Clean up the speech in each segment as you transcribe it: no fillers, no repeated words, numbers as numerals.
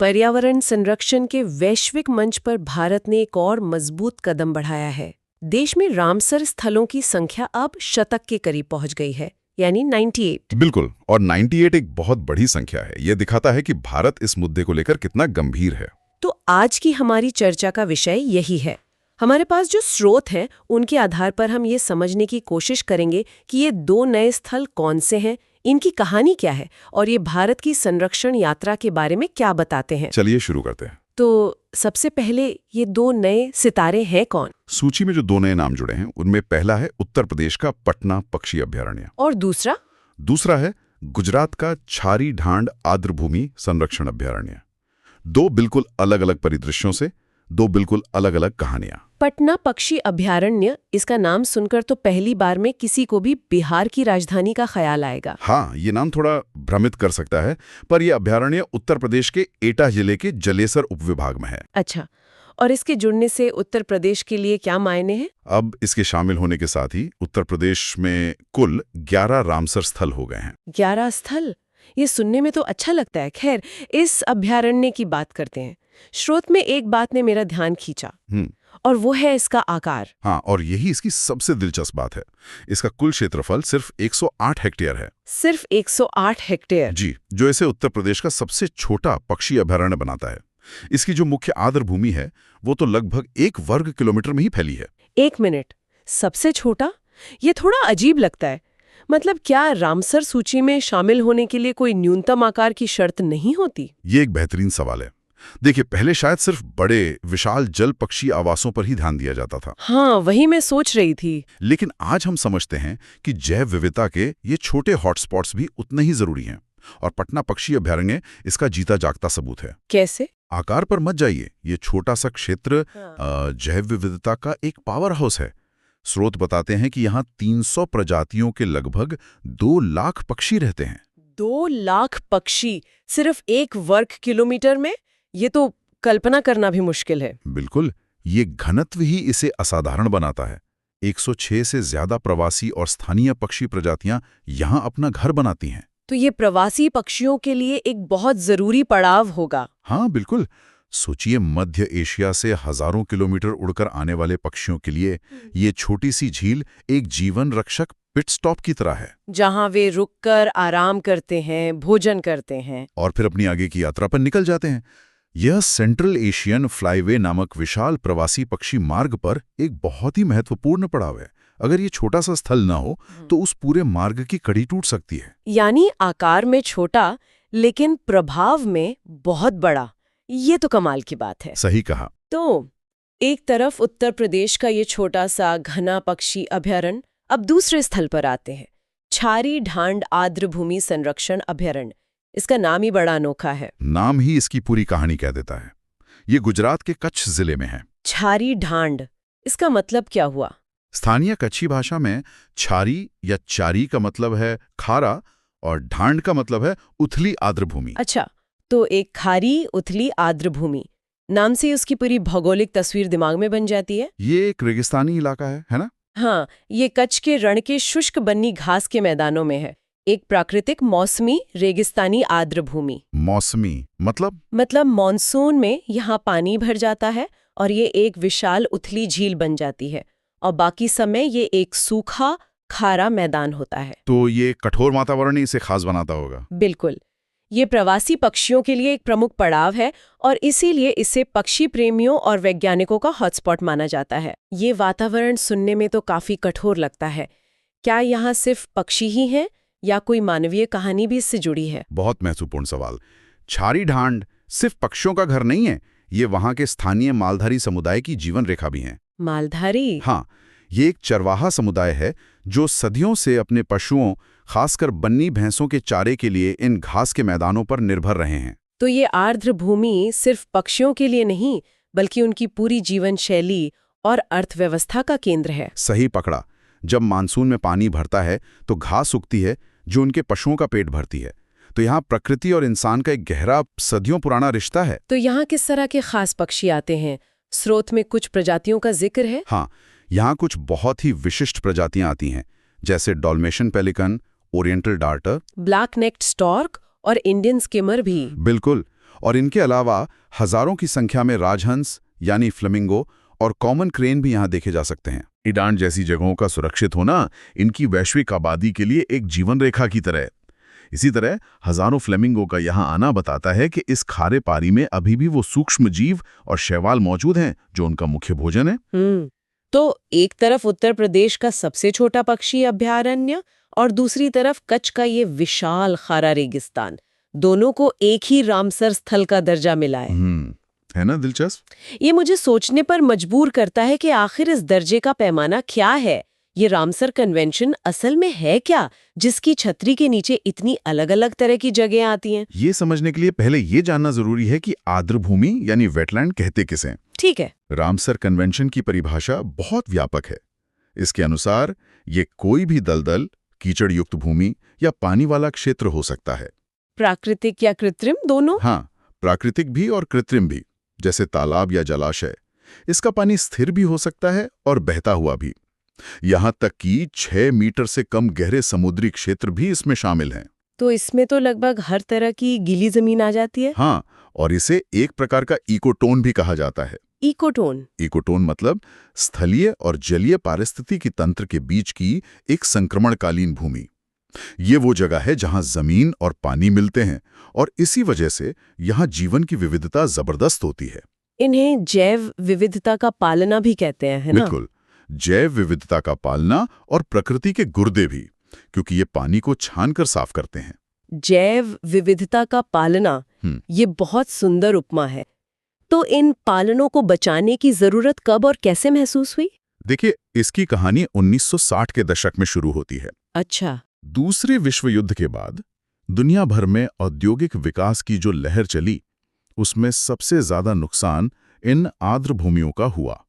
पर्यावरण संरक्षण के वैश्विक मंच पर भारत ने एक और मजबूत कदम बढ़ाया है। देश में रामसर स्थलों की संख्या अब शतक के करीब पहुंच गई है, यानी 98। बिल्कुल, और 98 एक बहुत बड़ी संख्या है। यह दिखाता है कि भारत इस मुद्दे को लेकर कितना गंभीर है। तो आज की हमारी चर्चा का विषय यही है। हमारे पास जो स्रोत हैं, उनके आधार पर हम ये समझने की कोशिश करेंगे कि ये 2 नए स्थल कौन से हैं, इनकी कहानी क्या है और ये भारत की संरक्षण यात्रा के बारे में क्या बताते हैं। चलिए शुरू करते हैं। तो सबसे पहले ये 2 नए सितारे हैं कौन? सूची में जो 2 नए नाम जुड़े हैं उनमें पहला है उत्तर प्रदेश का पटना पक्षी अभयारण्य और दूसरा है गुजरात का छारी ढांड आर्द्रभूमि संरक्षण अभयारण्य। 2 बिल्कुल अलग अलग परिदृश्यों से 2 बिल्कुल अलग अलग कहानियां। पटना पक्षी अभयारण्य, इसका नाम सुनकर तो पहली बार में किसी को भी बिहार की राजधानी का ख्याल आएगा। हाँ, ये नाम थोड़ा भ्रमित कर सकता है, पर यह अभयारण्य उत्तर प्रदेश के एटा जिले के जलेसर उपविभाग में है। अच्छा, और इसके जुड़ने से उत्तर प्रदेश के लिए क्या मायने हैं? अब इसके शामिल होने के साथ ही उत्तर प्रदेश में कुल 11 रामसर स्थल हो गए हैं। 11 स्थल? ये सुनने में तो अच्छा लगता है। खैर, इस अभयारण्य की बात करते हैं। स्रोत में एक बात ने मेरा ध्यान खींचा, और वो है इसका आकार। हाँ, और यही इसकी सबसे दिलचस्प बात है। इसका कुल क्षेत्रफल सिर्फ 108 हेक्टेयर है। सिर्फ 108 हेक्टेयर? जी, जो इसे उत्तर प्रदेश का सबसे छोटा पक्षी अभयारण्य बनाता है। इसकी जो मुख्य आर्द्रभूमि है वो तो लगभग 1 वर्ग किलोमीटर में ही फैली है। 1 मिनट, सबसे छोटा? ये थोड़ा अजीब लगता है। मतलब क्या रामसर सूची में शामिल होने के लिए कोई न्यूनतम आकार की शर्त नहीं होती? ये एक बेहतरीन सवाल है। देखिए, पहले शायद सिर्फ बड़े विशाल जल पक्षी आवासों पर ही ध्यान दिया जाता था। हाँ, वही मैं सोच रही थी। लेकिन आज हम समझते हैं कि जैव विविधता के ये छोटे हॉटस्पॉट्स भी उतने ही जरूरी हैं, और पटना पक्षी अभयारण्य इसका जीता जागता सबूत है। कैसे? आकार पर मत जाइए, ये छोटा सा क्षेत्र जैव विविधता का एक पावर हाउस है। स्रोत बताते हैं कि यहाँ 300 प्रजातियों के लगभग 2 लाख पक्षी रहते हैं। 2 लाख पक्षी सिर्फ 1 वर्ग किलोमीटर में? ये तो कल्पना करना भी मुश्किल है। बिल्कुल, ये घनत्व ही इसे असाधारण बनाता है। 106 से ज्यादा प्रवासी और स्थानीय पक्षी प्रजातियां यहाँ अपना घर बनाती हैं। तो ये प्रवासी पक्षियों के लिए एक बहुत जरूरी पड़ाव होगा। हाँ बिल्कुल, सोचिए, मध्य एशिया से हजारों किलोमीटर उड़कर आने वाले पक्षियों के लिए ये छोटी सी झील एक जीवन रक्षक पिट स्टॉप की तरह है, जहाँ वे रुककर आराम करते हैं, भोजन करते हैं और फिर अपनी आगे की यात्रा पर निकल जाते हैं। यह सेंट्रल एशियन फ्लाईवे नामक विशाल प्रवासी पक्षी मार्ग पर एक बहुत ही महत्वपूर्ण पड़ाव है। अगर ये छोटा सा स्थल ना हो तो उस पूरे मार्ग की कड़ी टूट सकती है। यानी आकार में छोटा लेकिन प्रभाव में बहुत बड़ा। ये तो कमाल की बात है। सही कहा। तो एक तरफ उत्तर प्रदेश का ये छोटा सा घना पक्षी अभयारण्य, अब दूसरे स्थल पर आते हैं, छारी ढांड आर्द्रभूमि संरक्षण अभयारण्य। इसका नाम ही बड़ा अनोखा है। नाम ही इसकी पूरी कहानी कह देता है। ये गुजरात के कच्छ जिले में है। छारी ढांड, इसका मतलब क्या हुआ? स्थानीय कच्छी भाषा में छारी या चारी का मतलब है खारा और ढांड का मतलब है उथली आर्द्रभूमि। अच्छा, तो एक खारी उथली आर्द्रभूमि, नाम से उसकी पूरी भौगोलिक तस्वीर दिमाग में बन जाती है। ये एक रेगिस्तानी इलाका है ना? हाँ, ये कच्छ के रण के शुष्क बन्नी घास के मैदानों में है। एक प्राकृतिक मौसमी रेगिस्तानी आर्द्रभूमि। मौसमी मतलब मॉनसून में यहाँ पानी भर जाता है और ये एक विशाल उथली झील बन जाती है, और बाकी समय ये एक सूखा खारा मैदान होता है। तो ये कठोर वातावरण ही इसे खास बनाता होगा। बिल्कुल, ये प्रवासी पक्षियों के लिए एक प्रमुख पड़ाव है और इसीलिए इसे पक्षी प्रेमियों और वैज्ञानिकों का हॉटस्पॉट माना जाता है। ये वातावरण सुनने में तो काफी कठोर लगता है। क्या यहाँ सिर्फ पक्षी ही हैं या कोई मानवीय कहानी भी इससे जुड़ी है? बहुत महत्वपूर्ण सवाल। छारी ढांड सिर्फ पक्षियों का घर नहीं है, ये वहाँ के स्थानीय मालधारी समुदाय की जीवन रेखा भी है। मालधारी? हाँ, ये एक चरवाहा समुदाय है जो सदियों से अपने पशुओं, खासकर बन्नी भैंसों के चारे के लिए इन घास के मैदानों पर निर्भर रहे हैं। तो ये आर्द्रभूमि सिर्फ पक्षियों के लिए नहीं, बल्कि उनकी पूरी जीवन शैली और अर्थव्यवस्था का केंद्र है। सही पकड़ा। जब मानसून में पानी भरता है तो घास उगती है जो उनके पशुओं का पेट भरती है। तो यहाँ प्रकृति और इंसान का एक गहरा सदियों पुराना रिश्ता है। तो यहाँ किस तरह के खास पक्षी आते हैं? स्रोत में कुछ प्रजातियों का जिक्र है। हाँ, यहाँ कुछ बहुत ही विशिष्ट प्रजातियां आती हैं, जैसे Dalmatian pelican, oriental darter, black necked stork और इंडियन स्किमर भी। बिल्कुल, और इनके अलावा हजारों की संख्या में राजहंस यानी फ्लेमिंगो और कॉमन क्रेन भी यहाँ देखे जा सकते हैं। इडान जैसी जगहों का सुरक्षित होना इनकी वैश्विक आबादी के लिए एक जीवन रेखा की तरह है। इसी तरह हजारों फ्लेमिंगो का यहाँ आना बताता है कि इस खारे पारी में अभी भी वो सूक्ष्म जीव और शैवाल मौजूद हैं जो उनका मुख्य भोजन है। तो एक तरफ उत्तर प्रदेश का सबसे छोटा पक्षी अभयारण्य और दूसरी तरफ कच्छ का ये विशाल खारा रेगिस्तान, दोनों को एक ही रामसर स्थल का दर्जा मिला है ना दिलचस्प? ये मुझे सोचने पर मजबूर करता है कि आखिर इस दर्जे का पैमाना क्या है। ये रामसर कन्वेंशन असल में है क्या, जिसकी छतरी के नीचे इतनी अलग अलग तरह की जगहें आती हैं? ये समझने के लिए पहले ये जानना जरूरी है कि आर्द्रभूमि यानी वेटलैंड कहते किसे हैं। ठीक है। रामसर कन्वेंशन की परिभाषा बहुत व्यापक है। इसके अनुसार ये कोई भी दलदल, कीचड़ युक्त भूमि या पानी वाला क्षेत्र हो सकता है। प्राकृतिक या कृत्रिम, दोनों? हाँ, प्राकृतिक भी और कृत्रिम भी, जैसे तालाब या जलाशय। इसका पानी स्थिर भी हो सकता है और बहता हुआ भी। यहाँ तक कि 6 मीटर से कम गहरे समुद्री क्षेत्र भी इसमें शामिल हैं। तो इसमें तो लगभग हर तरह की गीली जमीन आ जाती है। हाँ, और इसे एक प्रकार का इकोटोन भी कहा जाता है। इकोटोन? इकोटोन मतलब स्थलीय और जलीय पारिस्थितिकी तंत्र के बीच की एक संक्रमणकालीन भूमि। ये वो जगह है जहां जमीन और पानी मिलते हैं और इसी वजह से यहाँ जीवन की विविधता जबरदस्त होती है। इन्हें जैव विविधता का पालना भी कहते हैं, है ना? बिल्कुल, जैव विविधता का पालना और प्रकृति के गुर्दे भी, क्योंकि ये पानी को छानकर साफ करते हैं। जैव विविधता का पालना, ये बहुत सुंदर उपमा है। तो इन पालनों को बचाने की जरूरत कब और कैसे महसूस हुई? देखिए, इसकी कहानी 1960 के दशक में शुरू होती है। अच्छा। दूसरे विश्व युद्ध के बाद दुनिया भर में औद्योगिक विकास की जो लहर चली, उसमें सबसे ज्यादा नुकसान इन आर्द्र भूमियों का हुआ।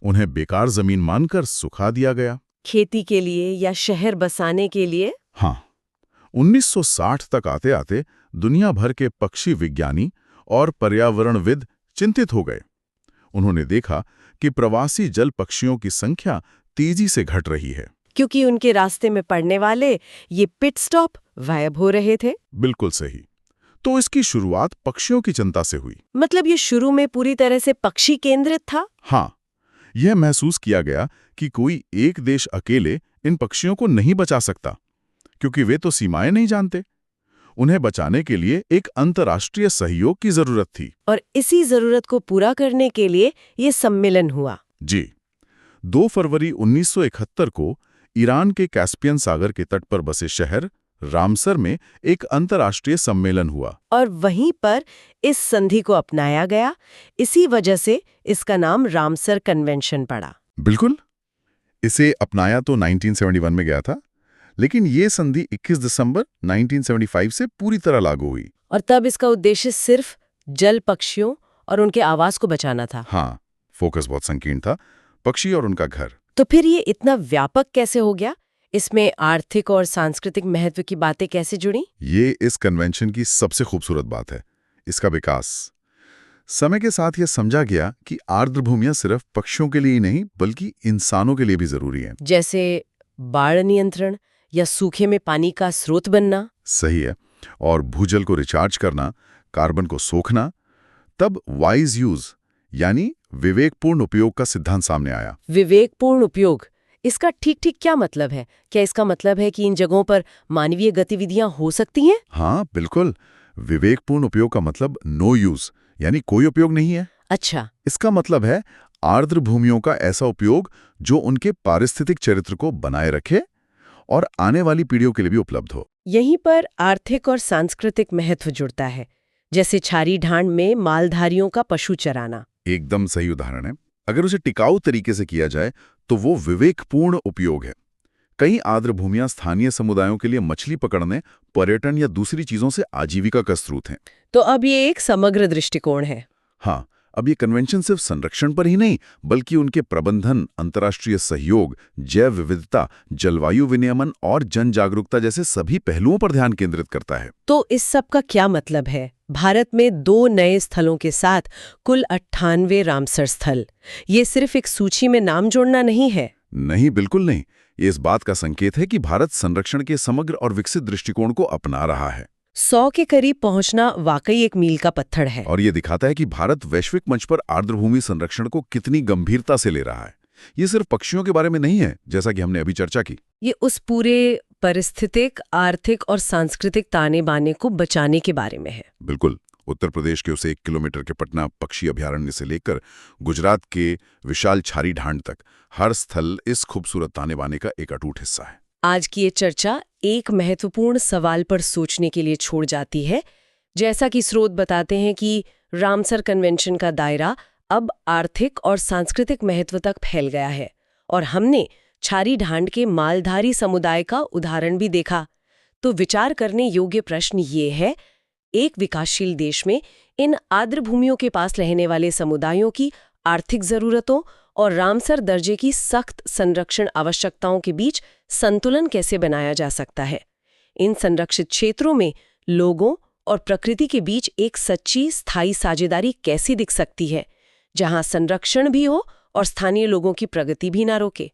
उन्हें बेकार जमीन मानकर सुखा दिया गया। खेती के लिए या शहर बसाने के लिए? हाँ, 1960 तक आते आते दुनिया भर के पक्षी विज्ञानी और पर्यावरणविद चिंतित हो गए। उन्होंने देखा कि प्रवासी जल पक्षियों की संख्या तेजी से घट रही है, क्योंकि उनके रास्ते में पड़ने वाले ये पिट स्टॉप गायब हो रहे थे। बिल्कुल सही। तो इसकी शुरुआत पक्षियों की चिंता से हुई। मतलब ये शुरू में पूरी तरह से पक्षी केंद्रित था? हाँ, यह महसूस किया गया कि कोई एक देश अकेले इन पक्षियों को नहीं बचा सकता, क्योंकि वे तो सीमाएं नहीं जानते। उन्हें बचाने के लिए एक अंतर्राष्ट्रीय सहयोग की जरूरत थी। और इसी जरूरत को पूरा करने के लिए ये सम्मेलन हुआ। जी, 2 फरवरी 1971 को ईरान के कैस्पियन सागर के तट पर बसे शहर रामसर में एक अंतर्राष्ट्रीय सम्मेलन हुआ। और वहीं पर इस संधि को अपनाया गया। इसी वजह से इसका नाम रामसर कन्वेंशन पड़ा। बिल्कुल, इसे अपनाया तो 1971 में गया था, लेकिन ये संधि 21 दिसंबर 1975 से पूरी तरह लागू हुई। और तब इसका उद्देश्य सिर्फ जल पक्षियों और उनके आवास को बचाना था। हाँ, फोकस बहुत संकीर्ण था, पक्षी और उनका घर। तो फिर ये इतना व्यापक कैसे हो गया? इसमें आर्थिक और सांस्कृतिक महत्व की बातें कैसे जुड़ी? ये इस कन्वेंशन की सबसे खूबसूरत बात है, इसका विकास। समय के साथ यह समझा गया कि आर्द्र भूमियां सिर्फ पक्षियों के लिए ही नहीं बल्कि इंसानों के लिए भी जरूरी हैं। जैसे बाढ़ नियंत्रण या सूखे में पानी का स्रोत बनना। सही है। और भूजल को रिचार्ज करना, कार्बन को सोखना। तब वाइज यूज यानी विवेकपूर्ण उपयोग का सिद्धांत सामने आया। विवेकपूर्ण उपयोग, इसका ठीक क्या मतलब है? क्या इसका मतलब है कि इन जगहों पर मानवीय गतिविधियां हो सकती हैं? हाँ, बिल्कुल। विवेकपूर्ण उपयोग का मतलब नो यूज यानी कोई उपयोग नहीं है। अच्छा। इसका मतलब है आर्द्र भूमियों का ऐसा उपयोग जो उनके पारिस्थितिक चरित्र को बनाए रखे और आने वाली पीढ़ियों के लिए भी उपलब्ध हो। यहीं पर आर्थिक और सांस्कृतिक महत्व जुड़ता है, जैसे छारी ढांड में मालधारियों का पशु चराना। एकदम सही उदाहरण है। अगर उसे टिकाऊ तरीके से किया जाए तो वो विवेकपूर्ण उपयोग है। कई आर्द्र भूमियां स्थानीय समुदायों के लिए मछली पकड़ने, पर्यटन या दूसरी चीजों से आजीविका का स्रोत हैं। तो अब ये एक समग्र दृष्टिकोण है। हाँ, अब ये कन्वेंशन सिर्फ संरक्षण पर ही नहीं बल्कि उनके प्रबंधन, अंतर्राष्ट्रीय सहयोग, जैव विविधता, जलवायु विनियमन और जन जागरूकता जैसे सभी पहलुओं पर ध्यान केंद्रित करता है। तो इस सब का क्या मतलब है? भारत में 2 नए स्थलों के साथ कुल 98 रामसर स्थल। ये सिर्फ एक सूची में नाम जोड़ना नहीं है। नहीं, बिल्कुल नहीं। ये इस बात का संकेत है कि भारत संरक्षण के समग्र और विकसित दृष्टिकोण को अपना रहा है। 100 के करीब पहुंचना वाकई एक मील का पत्थर है। और ये दिखाता है कि भारत वैश्विक मंच पर आर्द्रभूमि संरक्षण को कितनी गंभीरता से ले रहा है। ये सिर्फ पक्षियों के बारे में नहीं है, जैसा कि हमने अभी चर्चा की। ये उस पूरे पारिस्थितिक, आर्थिक और सांस्कृतिक ताने बाने को बचाने के बारे में है। बिल्कुल। उत्तर प्रदेश के उस 1 किलोमीटर के पटना पक्षी अभयारण्य से लेकर गुजरात के विशाल छारी ढांड तक हर स्थल इस खूबसूरत ताने बाने का एक अटूट हिस्सा है। आज की ये चर्चा एक महत्वपूर्ण सवाल पर सोचने के लिए छोड़ जाती है। जैसा कि स्रोत बताते हैं कि रामसर कन्वेंशन का दायरा अब आर्थिक और सांस्कृतिक महत्व तक फैल गया है, और हमने छारी ढांड के मालधारी समुदाय का उदाहरण भी देखा। तो विचार करने योग्य प्रश्न ये है, एक विकासशील देश में इन आर्द्र भूमियों के पास रहने वाले समुदायों की आर्थिक जरूरतों और रामसर दर्जे की सख्त संरक्षण आवश्यकताओं के बीच संतुलन कैसे बनाया जा सकता है? इन संरक्षित क्षेत्रों में लोगों और प्रकृति के बीच एक सच्ची स्थायी साझेदारी कैसी दिख सकती है, जहां संरक्षण भी हो और स्थानीय लोगों की प्रगति भी ना रोके?